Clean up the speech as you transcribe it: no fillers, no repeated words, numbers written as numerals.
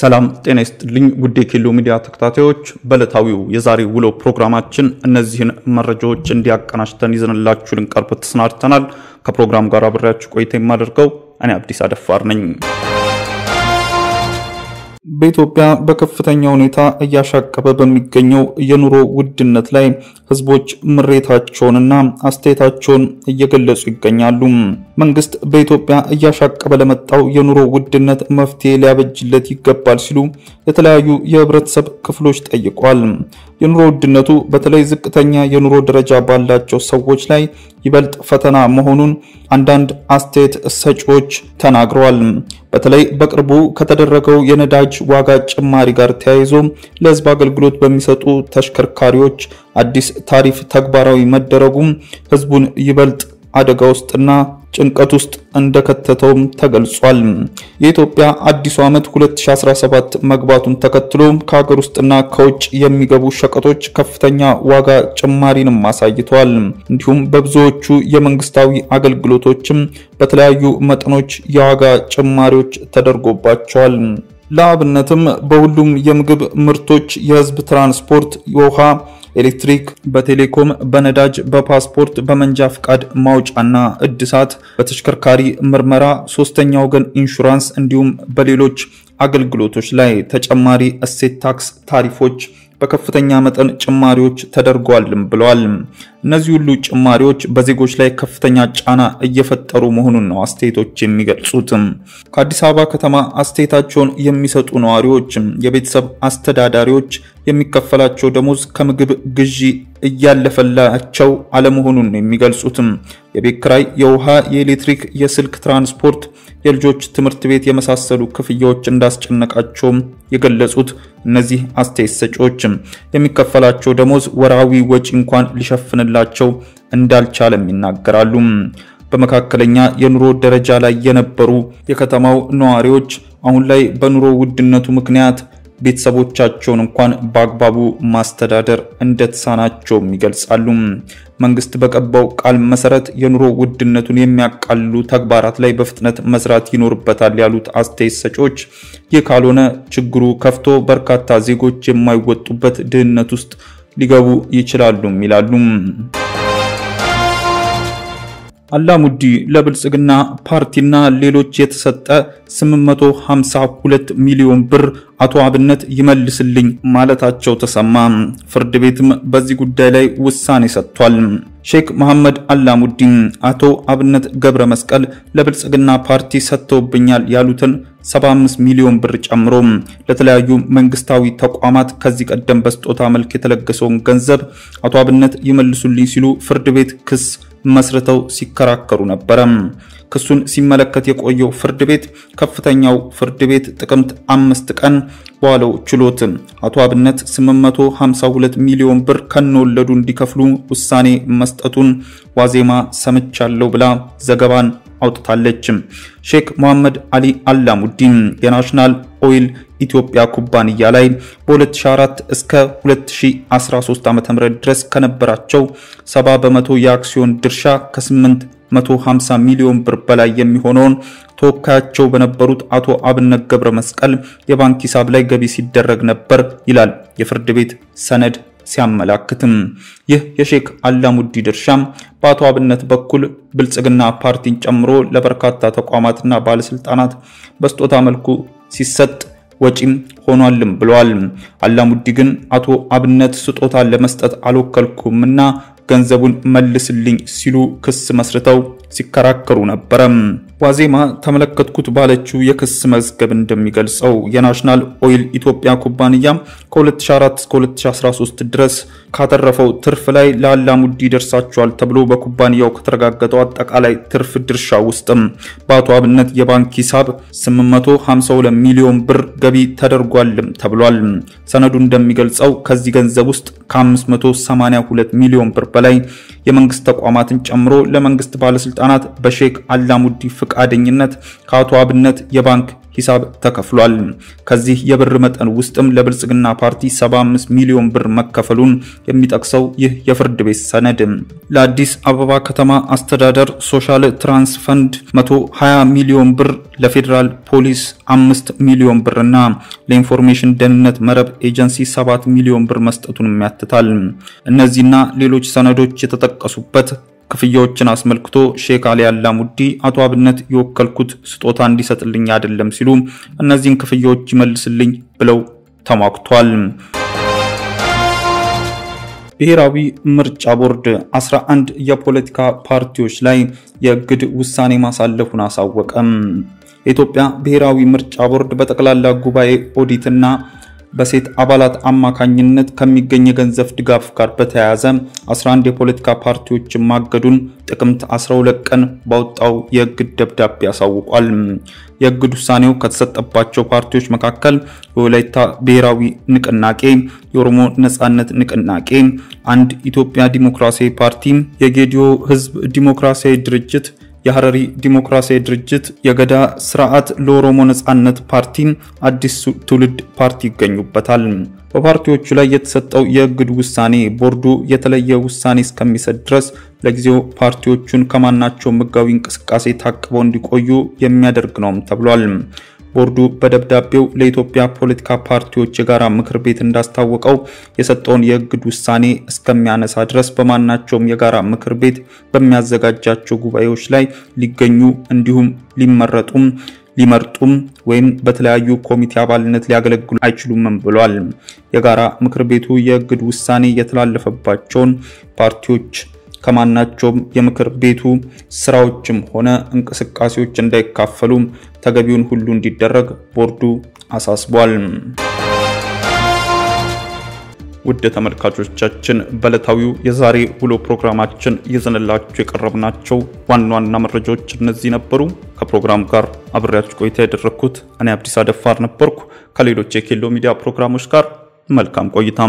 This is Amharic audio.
ሰላም ጤና ይስጥልኝ ውድ የኬሎ ሚዲያ ተከታታዮች በለታዊው የዛሬ ውሎ ፕሮግራማችን እነዚህን መረጃዎች እንዲያቀናሽተን ይዘንላችሁ ልንቀርብ ተስናድተናል ከፕሮግራም ጋር አብሬያችሁ ቆይታ የማደርገው እኔ አብዲስ አደፋር ነኝ በኢትዮጵያ በከፍተኛ ሁኔታ እያሻቀበ በሚገኘው የኑሮ ውድነት ላይ ህዝቦች ምሬታቸውንና አስተያየታቸውን እየገለጹ ይገኛሉ መንግስት በኢትዮጵያ እያሻቀበ ለመጣው የኑሮ ውድነት መፍትሄ ሊያበጅለት ይገባል ሲሉ የተለያዩ የህብረተሰብ ክፍሎች ጠይቀዋል የኑሮ ውድነቱ በተለይ ዝቅተኛ የኑሮ ደረጃ ባላቸው ሰዎች ላይ ይበልጥ ፈተና መሆኑን አንዳንድ አስተያየት ሰጪዎች ተናግረዋል በተለይ በቅርቡ ከተደረገው የነዳጅ ዋጋ ጭማሪ ጋር ተያይዞ ለህዝብ አገልግሎት በሚሰጡ ተሽከርካሪዎች አዲስ ታሪፍ ተግባራዊ መደረጉ ህዝቡን ይበልጥ አደጋ ውስጥና ጭንቀት ውስጥ እንደከተተው ተገልጿል የኢትዮጵያ አዲስ ዓመት 2017 መግባቱን ተከትሎ ከሀገር ውስጥና ከውጭ የሚገቡ ሸቀጦች ከፍተኛ ዋጋ ጭማሪን ማሳይቷል እንዲሁም በብዙዎቹ የመንግስታዊ አገልግሎቶችም በተለያዩ መጠኖች የዋጋ ጭማሪዎች ተደርጎባቸዋል ለአብነትም በሁሉም የምግብ ምርቶች የህዝብ ትራንስፖርት የውሃ ኤሌክትሪክ በቴሌኮም በነዳጅ በፓስፖርት በመንጃ ፍቃድ ማውጫና እድሳት በተሽከርካሪ ምርመራ ሶስተኛ ወገን ኢንሹራንስ እንዲሁም በሌሎች አገልግሎቶች ላይ ተጨማሪ እሴት ታክስ ታሪፎች በከፍተኛ መጠን ጭማሪዎች ተደርጓልም ብለዋል እነዚህ ሁሉ ጭማሪዎች በዜጎች ላይ ከፍተኛ ጫና እየፈጠሩ መሆኑን ነው አስተያየቶች የሚገልጹት ከአዲስ አበባ ከተማ አስተያየታቸውን የሚሰጡ ነዋሪዎች የቤተሰብ አስተዳዳሪዎች የሚከፈላቸው ደሞዝ ከምግብ ግዢ እያለፈላቸው አለመሆኑን የሚገልጹት የቤት ኪራይ የውሃ የኤሌክትሪክ የስልክ ትራንስፖርት የልጆች ትምህርት ቤት የመሳሰሉ ክፍያዎች እንዳስጨነቃቸው የገለጹት እነዚህ አስተያየት ሰጪዎች የሚከፈላቸው ደሞዝ ወራዊ ወጪ እንኳን ሊሸፍንላቸው እንዳልቻለም ይናገራሉ በመካከለኛ የኑሮ ደረጃ ላይ የነበሩ የከተማው ነዋሪዎች አሁን ላይ በኑሮ ውድነቱ ምክንያት ቤተሰቦቻቸውን እንኳን በአግባቡ ማስተዳደር እንደተሳናቸው ይገልጻሉ መንግስት በቀባው ቃል መሰረት የኑሮ ውድነቱን የሚያቃልሉ ተግባራት ላይ በፍጥነት መስራት ይኖርበታል ያሉት አስተያየት ሰጪዎች የካልሆነ ችግሩ ከፍቶ በርካታ ዜጎች የማይወጡበት ድህነት ውስጥ ሊገቡ ይችላሉ ይላሉ አላሙዲ ለብልጽግና ፓርቲና ሌሎች የተሰጠ 852 ሚሊዮን ብር አቶ አብነት ይመልስልኝ ማለታቸው ተሰማ ፍርድ ቤትም በዚህ ጉዳይ ላይ ውሳኔ ሰጥቷል ሼክ መሐመድ አላሙዲ አቶ አብነት ገብረ መስቀል ለብልጽግና ፓርቲ ሰጥተውብኛል ያሉትን 75 ሚሊዮን ብር ጨምሮ ለተለያዩ መንግስታዊ ተቋማት ከዚህ ቀደም በስጦታ መልክ የተለገሰውን ገንዘብ አቶ አብነት ይመልሱልኝ ሲሉ ፍርድ ቤት ክስ መስርተው ሲከራከሩ ነበር ክሱን ሲመለከት የቆየው ፍርድ ቤት ከፍተኛው ፍርድ ቤት ጥቅምት 5 ቀን በዋለው ችሎት አቶ አብነት 852 ሚሊዮን ብር ከነወለዱ እንዲከፍሉ ውሳኔ መስጠቱን ዋዜማ ሰምቻለሁ ብላ ዘገባን አውጥታለች ሼክ መሐመድ አሊ አላሙዲ የናሽናል ኦይል ኢትዮጵያ ኩባንያ ላይ በ2004 እስከ 2013 ዓ.ም ድረስ ከነበራቸው 70% የአክሲዮን ድርሻ ከ850 ሚሊዮን ብር በላይ የሚሆነውን ተወካያቸው በነበሩት አቶ አብነት ገብረ መስቀል የባንክ ሂሳብ ላይ ገቢ ሲደረግ ነበር ይላል የፍርድ ቤት ሰነድ ሲያመላክትም ይህ የሼክ አላሙዲ ድርሻም በአቶ አብነት በኩል ብልጽግና ፓርቲን ጨምሮ ለበርካታ ተቋማትና ባለስልጣናት በስጦታ መልኩ ሲሰጥ ወጪም ሆኗልም ብለዋል አላሙዲ ግን አቶ አብነት ስጦታ ለመስጠት አልወከልኩምና ገንዘቡን መልስልኝ ሲሉ ክስ መስርተው ሲከራከሩ ነበር ዋዜማ ተመለከትኩት ባለችው የክስ መዝገብ እንደሚገልጸው የናሽናል ኦይል ኢትዮጵያ ኩባንያ ከ2004 እስከ 2013 ድረስ ካተረፈው ትርፍ ላይ ለአላሙዲ ደርሳቸዋል ተብሎ በኩባንያው ከተረጋገጠው አጠቃላይ ትርፍ ድርሻ ውስጥም በአቶ አብነት የባንክ ሂሳብ 852 ሚሊዮን ብር ገቢ ተደርጓል ተብሏል ሰነዱ እንደሚገልጸው ከዚህ ገንዘብ ውስጥ ከ582 ሚሊዮን ብር በላይ የመንግስት ተቋማትን ጨምሮ ለመንግስት ባለስልጣናት በሼክ አላሙዲ ፍቃደኝነት ከአቶ አብነት የባንክ ሂሳብ ተከፍሏል። ከዚህ የብር መጠን ውስጥም ለብልጽግና ፓርቲ 75 ሚሊዮን ብር መከፈሉን የሚጠቅሰው ይህ የፍርድ ቤት ሰነድ ለአዲስ አበባ ከተማ አስተዳደር ሶሻል ትራንስ ፈንድ 120 ሚሊዮን ብር፣ ለፌደራል ፖሊስ 5 ሚሊዮን ብርና ለኢንፎርሜሽን ደህንነት መረብ ኤጀንሲ 7 ሚሊዮን ብር መስጠቱን ያትታል። እነዚህና ሌሎች ሰነዶች የተጠቀሱበት ክፍያዎችን አስመልክቶ ሼክ አሊ አላሙዲ አቶ አብነት የወከልኩት ስጦታ እንዲሰጥልኝ አይደለም ሲሉ እነዚህን ክፍያዎች ይመልስልኝ ብለው ተሟግቷል። ብሔራዊ ምርጫ ቦርድ 11 የፖለቲካ ፓርቲዎች ላይ የእግድ ውሳኔ ማሳለፉን አሳወቀም። የኢትዮጵያ ብሔራዊ ምርጫ ቦርድ በጠቅላላ ጉባኤ ኦዲትና በሴት አባላት አማካኝነት ከሚገኝ የገንዘብ ድጋፍ ጋር በተያያዘ 11 የፖለቲካ ፓርቲዎችን ማገዱን ጥቅምት 12 ቀን ባወጣው የእግድ ደብዳቤ አሳውቋል። የእግድ ውሳኔው ከተሰጠባቸው ፓርቲዎች መካከል የወላይታ ብሔራዊ ንቅናቄ፣ የኦሮሞ ነጻነት ንቅናቄ፣ አንድ ኢትዮጵያ ዲሞክራሲያዊ ፓርቲ፣ የጌዲዮ ህዝብ ዲሞክራሲያዊ ድርጅት፣ የሐረሪ ዲሞክራሲያዊ ድርጅት፣ የገዳ ስርዓት ለኦሮሞ ነጻነት ፓርቲ፣ አዲስ ትውልድ ፓርቲ ይገኙበታል። በፓርቲዎቹ ላይ የተሰጠው የእግድ ውሳኔ ቦርዱ የተለየ ውሳኔ እስከሚሰጥ ድረስ ለጊዜው ፓርቲዎቹን ከማናቸው ህጋዊ እንቅስቃሴ ታቅበው እንዲቆዩ የሚያደርግ ነው ተብሏል። ቦርዱ በደብዳቤው ለኢትዮጵያ ፖለቲካ ፓርቲዎች የጋራ ምክር ቤት እንዳስታወቀው የሰጠውን የእግድ ውሳኔ እስከሚያነሳ ድረስ በማናቸውም የጋራ ምክር ቤት በሚያዘጋጃቸው ጉባኤዎች ላይ ሊገኙ እንዲሁም ሊመርጡም ወይም በተለያዩ ኮሚቴ አባልነት ሊያገለግሉ አይችሉም ብሏል። የጋራ ምክር ቤቱ የእግድ ውሳኔ የተላለፈባቸውን ፓርቲዎች ከማናቸውም የምክር ቤቱ ስራዎችም ሆነ እንቅስቃሴዎች እንዳይካፈሉ ተገቢውን ሁሉ እንዲደረግ ቦርዱ አሳስቧል። ውድ ተመልካቾቻችን በዕለታዊው የዛሬ ውሎ ፕሮግራማችን ይዘንላችሁ የቀረብናቸው ዋና መረጃዎች እነዚህ ነበሩ። ከፕሮግራም ጋር አብሬያችሁ ቆይታ ያደረኩት እኔ አብዲስ አደፋር ነበርኩ። ከሌሎች የኬሎ ሚዲያ ፕሮግራሞች ጋር መልካም ቆይታ